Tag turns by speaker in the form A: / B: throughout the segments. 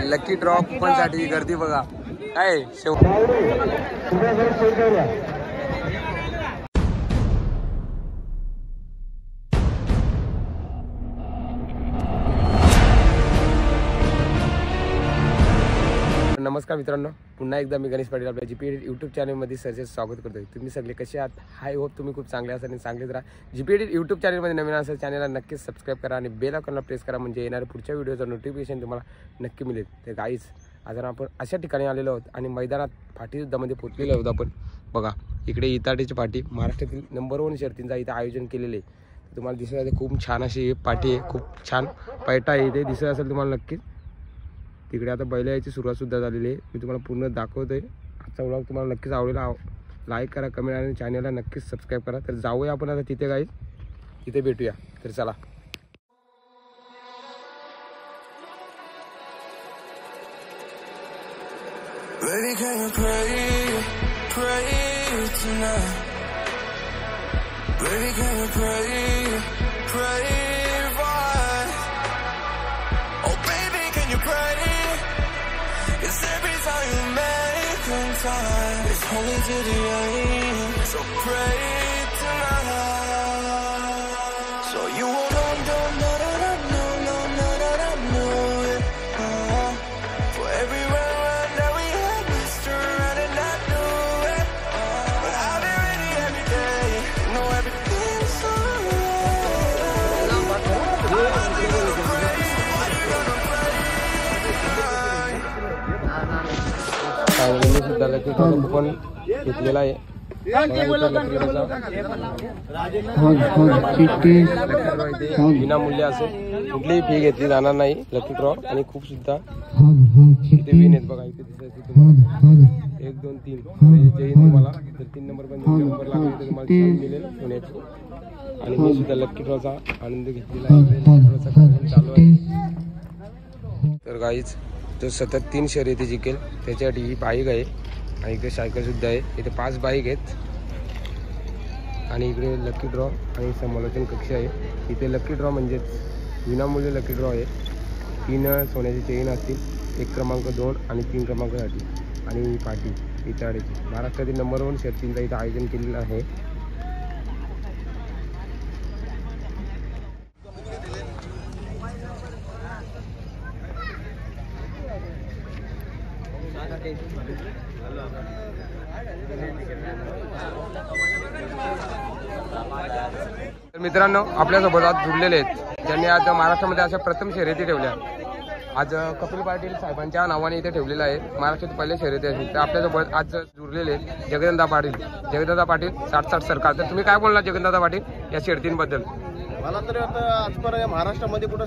A: Lucky draw पण साठी गर्दी बघा काय शेव नमस्कार मित्रांनो, पुन्हा एकदा मी गणेश पाटील आपल्या जीपीएडिट यूट्यूब चॅनलमध्ये सरचे स्वागत करतोय। तुम्ही सगळे कसे आहात? हाय होप तुम्ही खूप चांगले असाल आणि चांगलेच राहा। जीपीएडिट यूट्यूब चॅनलमध्ये नवीन असेल चॅनलला नक्कीच सबस्क्राइब करा आणि बेल आयकॉनला प्रेस करा, म्हणजे येणाऱ्या पुढच्या व्हिडिओचं नोटिफिकेशन तुम्हाला नक्की मिळेल। तर गाईज आज आपण अशा ठिकाणी आलेलो आहोत आणि मैदानात फाटीसुद्धामध्ये पोहोचलेलो आहोत आपण। बघा इकडे इताडीची पाटी महाराष्ट्रातील नंबर 1 शर्तींचा इथे आयोजन केलेले आहे। तुम्हाला दिसत आहे खूप छान अशी पाटी आहे, खूप छान पैठा आहे इथे दिसत असेल तुम्हाला नक्कीच। तिकडे आता बैल यायची सुरुवात सुद्धा झालेली आहे, मी तुम्हाला पूर्ण दाखवतोय। आजचा व्लॉग तुम्हाला नक्कीच आवडेल, लाईक करा, कमेंट आणि चॅनलला नक्कीच सबस्क्राइब करा। तर जाऊया आपण आता तिथे गाईज, तिथे भेटूया। तर चला
B: Baby, can you pray, pray tonight? Baby, can you pray, pray for? Oh, baby, can you pray? 'Cause every time you make time, it's only to the end. So pray tonight. So you won't for everywhere.
A: सुद्धा lucky पण घेतलेला आहे। विनामूल्य असेल, कुठलीही fee घेतली जाणार नाही लकी ड्रॉ। आणि खूप सुद्धा इथे विन आहेत बघा, इथे दिसायचे तुम्हाला 1 2 3 जय तुम्हाला जर 3 नंबर पण नंबर लागले तर तुम्हाला मिळेल सोन्याची। आणि मी सुद्धा लकी ड्रॉचा आनंद घेतलेला आहे, लकी ड्रॉचा कार्यक्रम चालू आहे। तर गाईज जो सतत 3 शर्यती जिंकेल त्याच्यासाठी ही बाईक आहे आणि इकडे सायकल सुद्धा आहे। इथे 5 बाईक आहेत आणि इकडे लकी ड्रॉ आणि समालोचन कक्ष आहे। इथे लकी ड्रॉ म्हणजेच विनामूल्य लकी ड्रॉ आहे। 3 सोन्याची चेन असतील, 1 क्रमांक 2 आणि 3 क्रमांकासाठी। आणि ही पाटी इताडीची महाराष्ट्रातील नंबर 1 शर्तींचा इथं आयोजन केलेलं आहे। तर मित्रांनो आपल्यासोबत आज जुळलेले आहेत ज्यांनी आज महाराष्ट्रामध्ये अशा प्रथम शर्यती ठेवल्या। आज कपिल पाटील साहेबांच्या नावाने इथे ठेवलेलं आहे, महाराष्ट्रातील पहिले शर्यती आहेत। तर आपल्यासोबत आज जुळलेले आहेत जगदादा पाटील 60 सरकार। तर तुम्ही काय बोलणार जगदादा पाटील या शर्यतींबद्दल?
C: मला तरी आता आजपर्यंत महाराष्ट्रामध्ये कुठं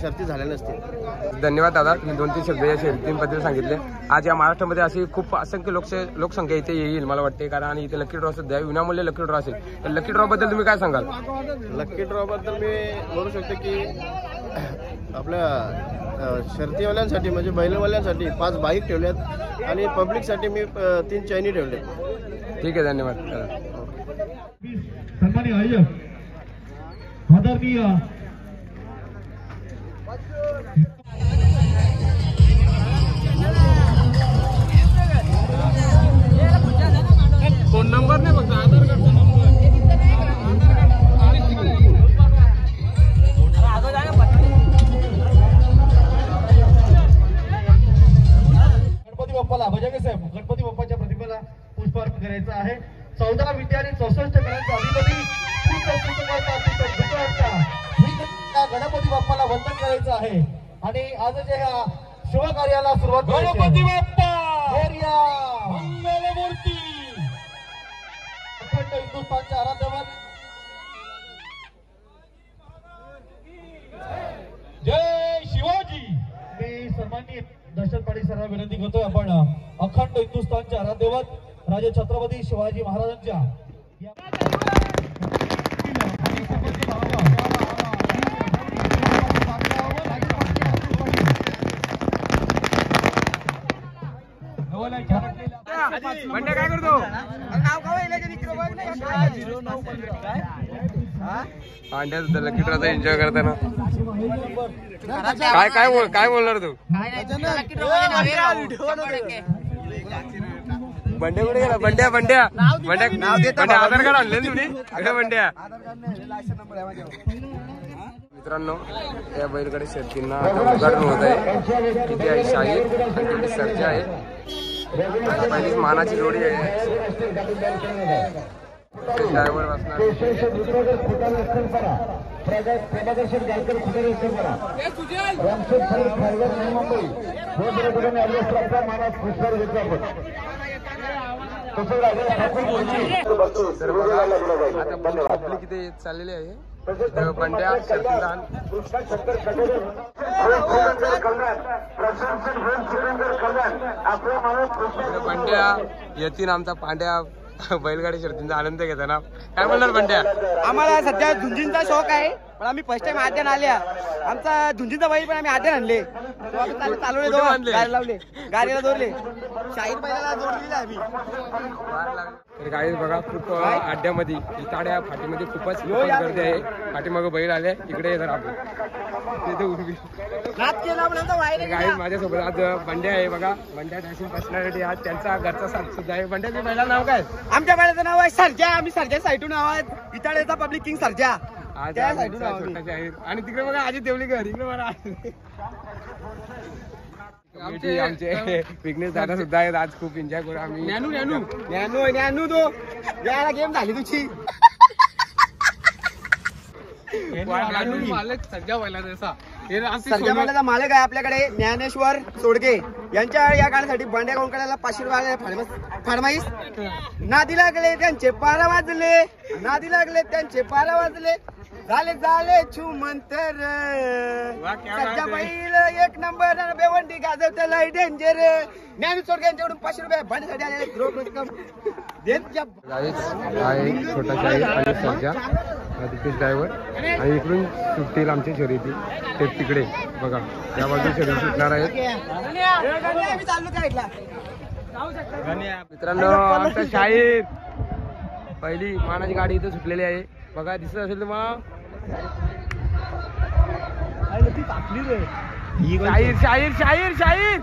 C: शर्ती झाल्या नसतील।
A: धन्यवाद दादा, मी 2-3 शब्द या शर्यतींबद्दल सांगितले। आज या महाराष्ट्रामध्ये अशी खूप असंख्य लोकसंख्या इथे येईल मला वाटते, कारण आणि इथे लकी ड्रॉ सुद्धा विनामूल्य लकी ड्रॉ असेल। तर लकी ड्रॉ बद्दल तुम्ही काय सांगाल?
C: लकी ड्रॉ बद्दल मी बोलू शकतो की आपल्या शर्तीवाल्यांसाठी म्हणजे बैलवाल्यांसाठी 5 बाईक ठेवल्यात आणि पब्लिकसाठी मी 3 चैनी ठेवले।
A: ठीक आहे, धन्यवाद।
D: आदरणीय
A: फोन नंबर नाही फक्त आधार कार्डचा नंबर।
D: गणपती बाप्पाला भजगे साहेब, गणपती बाप्पाच्या प्रतिमेला पुष्पार्पण करायचं आहे। 14 विद्या आणि 64 गणांचा अधिपती गणपती बाप्पाला वंदन करायचं आहे। आणि आजच्या ह्या शुभ कार्याला सुरुवात गणपती बाप्पा मोरया मंगलमूर्ती अखंड हिंदुस्थानच्या आराध्यवान जय शिवाजी। मी सन्माननीय दर्शन पाटील सरांना विनंती करतोय, आपण अखंड हिंदुस्थानच्या आराध्यवान राजे छत्रपती शिवाजी महाराजांच्या
A: बंड्या काय करतो? पांड्या सुद्धा लकी ड्रॉचा एन्जॉय करताना काय बोलणार तू? बंड्या कुठे गेला? बंड्या आधार कार्ड आणले तुम्ही? बंड्या मित्रांनो, या बैलगाडी शर्यतींना आता उद्घाटन होत आहे. तिथे आहे शाहीर आणि तिथे सर्जा आहे. पहिलीच मानाची जोडी आहे. ड्रायव्हर बसणार. आता पब्लिक इथे चाललेली आहे. बंड्या बंड्या येतील आमचा पांड्या बैलगाडी शर्यतींचा आनंद घेताना. काय बोलणार बंड्या?
E: आम्हाला सध्या झुंजींचा शौक आहे, पण आम्ही फर्स्ट टाइम आद्यान आल्या. आमचा झुंजींचा बैल पण आम्ही आद्यान आणले. चालवले गाडी लावले, गाडीला जोडले. शाहीर बैलाला जोडलेला आम्ही.
A: तर गाडी बघा, खूप अड्ड्यामध्ये इताड्या फाटीमध्ये खूपच गर्दी आहे. पाठीमागे बैल आले. इकडे जर आपण तिथे उभी गाडी माझ्यासोबत आज बंड्या आहे. बघा, बंड्या डॅशिंग पर्सनॅलिटी आज त्यांचा घरचा साथ सुद्धा आहे. बंड्याच्या बैलाचं नाव काय?
E: आमच्या बैलाचं नाव आहे सर्जा. आम्ही सर्जा साईटून आवाज इताड्याचा पब्लिक किंग सर्जा.
A: आज छोटाचे आहे. आणि तिकडे बघा अजित देवलीकर. इकडे बघा आमचे विघ्नेश दादा सुद्धा आहेत. आज खूप एन्जॉय करू आम्ही.
E: ज्ञानू तो याला गेम झाली तुझी.
A: सर्जा
E: बैलाचा मालक आहे आपल्याकडे ज्ञानेश्वर सोडके. यांच्या या गाण्यासाठी बंड्या कोंकणाला 500 रुपये फरमाईस. नादी लागले त्यांचे 12 वाजले. नादी लागले त्यांचे 12 वाजले. झाले छुमंतर. सध्या बैल एक नंबर. बेवंडी गाजवते लय डेंजर. ज्ञानेश्वर सोडके यांच्याकडून 500 रुपये भांडण्यासाठी आले.
A: छोटा शाहीर आणि सर्जा तिथेच ड्रायव्हर. आणि इकडून सुटतील आमच्या शर्यती. ते तिकडे बघा, त्या बाजूला शर्यती सुटणार आहेत. मित्रांनो, आमचा शाहीर पहिली मानाची गाडी इथे सुटलेली आहे. बघा, दिसत असेल तुम्हाला. शाहीर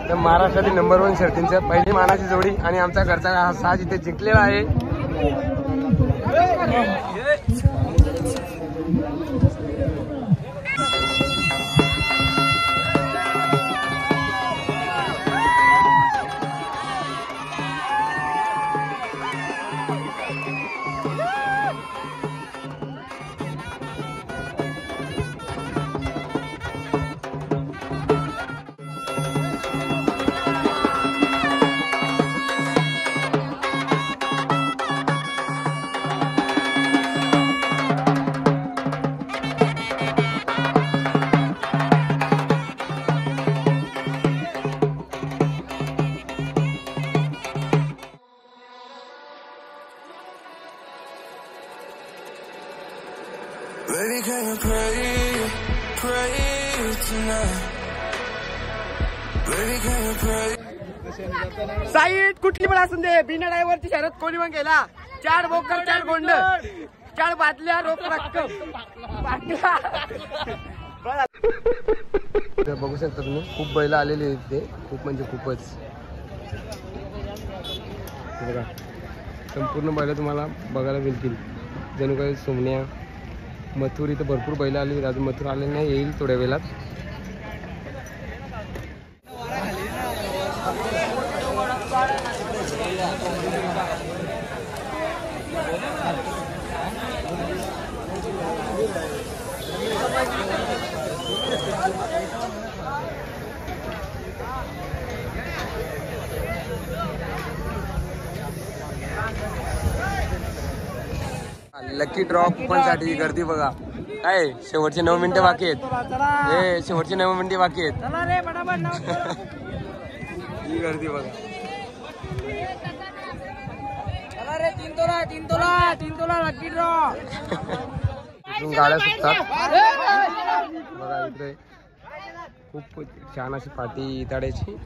A: तर महाराष्ट्रातील नंबर 1 शर्यतींचं पहिली मानाची जोडी आणि आमचा घरचा साज इथे जिंकलेला आहे.
B: Baby, can you pray tonight? Baby, can you pray?
E: Site कुठली पण असून दे, बिना ड्रायव्हरची शर्यत कोणी पण केला. 4 बोकर 4 गोंड 4 बाटल्या रोख रक्कम.
A: बघू शकता तुम्ही, खूप बैल आलेले आहेत ते. खूप म्हणजे खूपच. बघा, संपूर्ण बैल तुम्हाला बघायला मिळतील. जणू काही सोमण्या मथुर इथं भरपूर बैल आली. अजून मथुर आले नाही, येईल थोड्या वेळात. लकी ड्रॉ कुपन साठी गर्दी बघा. काय शेवटचे 9 मिनिटं बाकी आहेत. शेवटचे 9 मिनिटं बाकी आहेत. ही गर्दी बघा. गाड्या सुटतात बघा. इकडे खूप छान अशी party इताड्याची.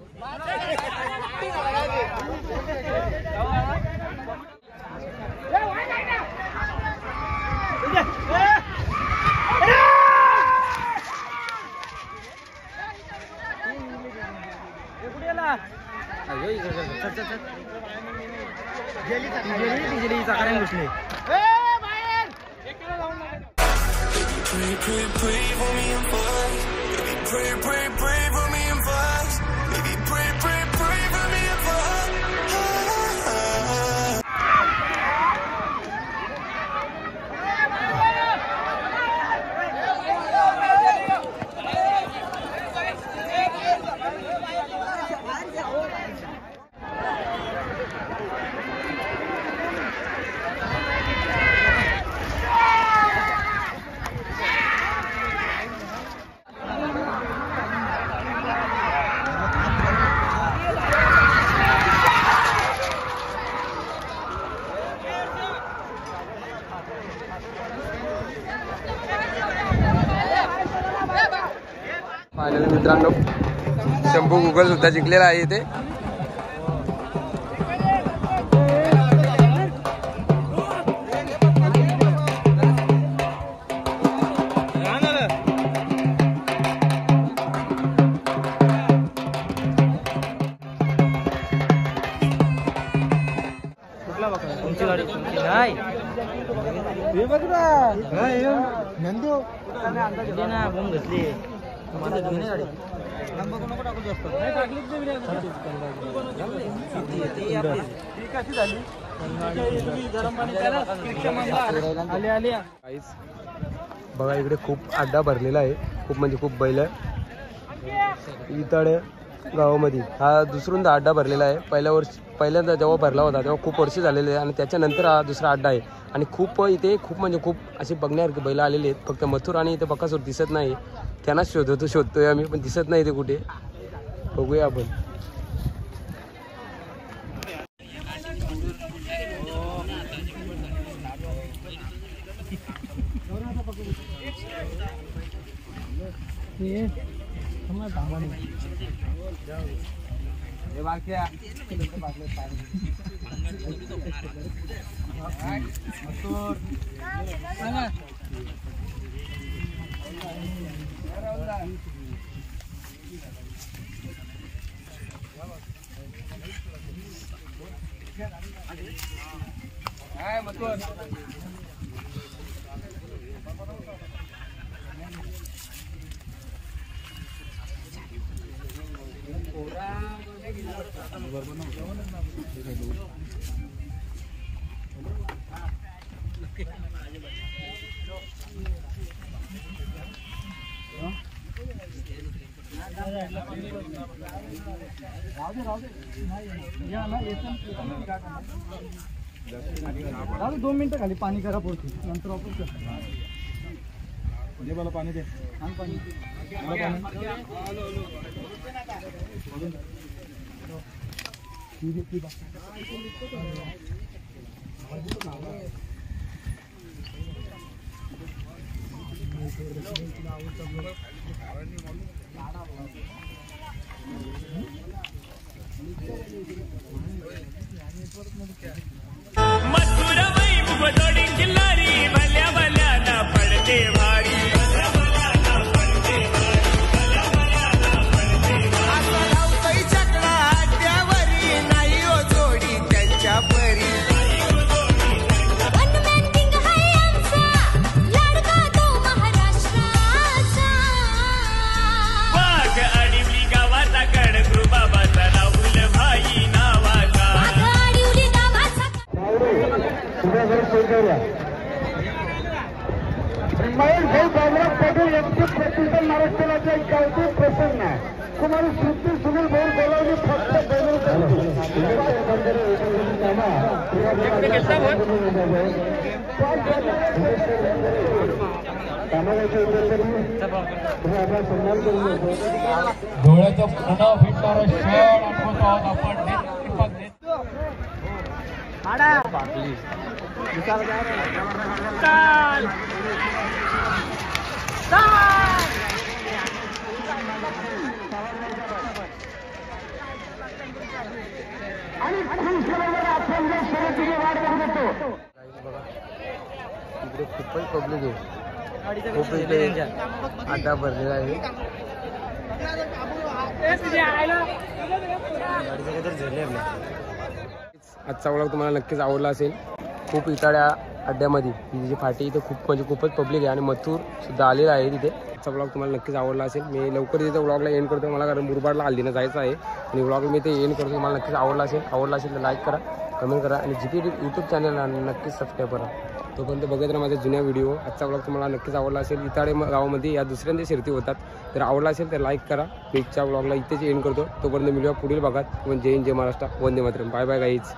B: Pray, pray, pray for me and fast. Baby, pray, pray, pray for me and fast. Baby, pray, pray, pray for me and fast.
A: Finally मित्रांनो शंभू गुगल सुद्धा जिंकलेला आहे इथे. बघा इकडे खूप अड्डा भरलेला आहे. खूप म्हणजे खूप बैल इताडे गावामध्ये. हा दुसऱ्यांदा अड्डा भरलेला आहे. पहिल्यांदा जेव्हा भरला होता तेव्हा खूप वर्ष झालेले आहे आणि त्याच्यानंतर हा दुसरा अड्डा आहे. आणि खूप इथे खूप म्हणजे खूप असे बघण्यासारखे बैल आलेले आहेत. फक्त मथुर आणि इथे बकासूर दिसत नाही. त्यांनाच शोधतोय आम्ही पण दिसत नाही ते कुठे. बघूया आपण.
E: दोन मिनिटं खाली पाणी करा पुरती नंतर वापस कर. मला पाणी दे. पाणी
F: मथुरा वै मुगदोडी किल्लारी भल्या भल्या ना पडते भारी.
D: महेश भाई बाबुराव पाटील यांचे प्रतिष्ठान महाराष्ट्राच्या कौतुक प्रसन्न कुमारी सुनील सुनील भाऊ बोलावली फक्त डोळ्याचं पूर्ण फिटणारं शॉट अनुभवतो आहोत आपण.
A: इकडे खूपच पब्लिक आहे. खूप इथे अड्डा भरलेला आहे. आजचा व्लॉग तुम्हाला नक्कीच आवडला असेल. खूप इटाड्या अड्ड्यामध्ये ही जी फाटी इथे खूपच पब्लिक आहे आणि मथुर सुद्धा आलेला आहे तिथे. आजचा व्लॉग तुम्हाला नक्कीच आवडला असेल. मी लवकर इथे व्लॉगला एंड करतो. मला कारण मुरबाडला हल्दीनं जायचं आहे आणि व्लॉग मी ते एंड करतो. तुम्हाला नक्कीच आवडला असेल तर लाईक करा, कमेंट करा आणि GP Edit यूट्यूब चॅनलला नक्कीच सबस्क्राईब करा. तोपर्यंत बघत राहा माझ्या जुन्या व्हिडिओ. आजचा व्लॉग तुम्हाला नक्कीच आवडला असेल. इटाडे गावामध्ये या दुसऱ्यांदा शर्ती होतात. तर आवडला असेल तर लाईक करा. मी इथच्या व्लॉगला इथेच एंड करतो. तोपर्यंत मिळूया पुढील भागात. जय हिंद, जय महाराष्ट्र, वंदे मातरम. Bye bye guys.